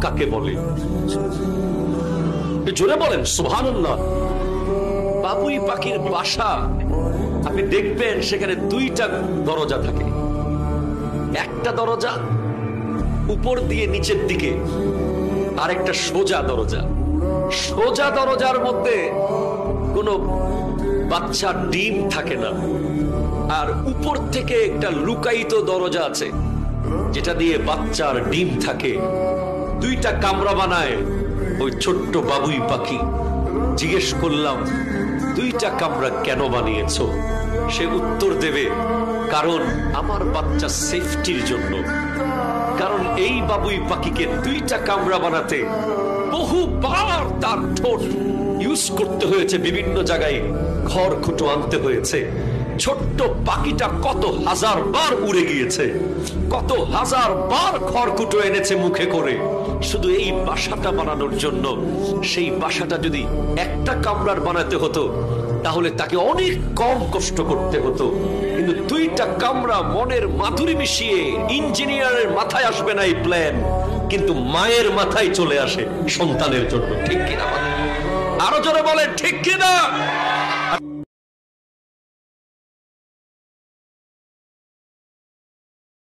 কাকে বলে? জোরে বলেন সুবহানাল্লাহ। বাবুই পাখির বাসা আপনি দেখবেন সেখানে দুইটা দরজা থাকে। একটা দরজা উপর দিয়ে নিচের দিকে, আর একটা সোজা দরজা। সোজা দরজার মধ্যে কোনো বাচ্চা ডিম থাকে না, আর উপর থেকে একটা লুকায়িত দরজা আছে যেটা দিয়ে বাচ্চার ডিম থাকে। দুইটা কামরা বানায় ওই ছোট্ট বাবুই পাখি। জিজ্ঞেস করলাম, দুইটা কামরা কেন বানিয়েছো? সে উত্তর দেবে, কারণ আমার বাচ্চা সেফটির জন্য। কারণ এই বাবুই পাখিকে দুইটা কামরা বানাতে বহুবার তার ঠোঁট ইউজ করতে হয়েছে, বিভিন্ন জায়গায় খড়কুটো আনতে হয়েছে। ছোট্ট পাখিটা কত হাজার বার উড়ে গিয়েছে, কত হাজার বার খড়কুটো এনেছে মুখে করে, শুধু এই বাসাটা বানানোর জন্য। সেই বাসাটা যদি একটা কামরার বানাতে হতো তাহলে তাকে অনেক কম কষ্ট করতে হতো, কিন্তু দুইটা কামরা মনের মাধুরী মিশিয়ে ইঞ্জিনিয়ারের মাথায় আসবে না এই প্ল্যান, কিন্তু মায়ের মাথায় চলে আসে সন্তানের জন্য। ঠিক কিনা? আরো জোরে বলেন ঠিক কিনা?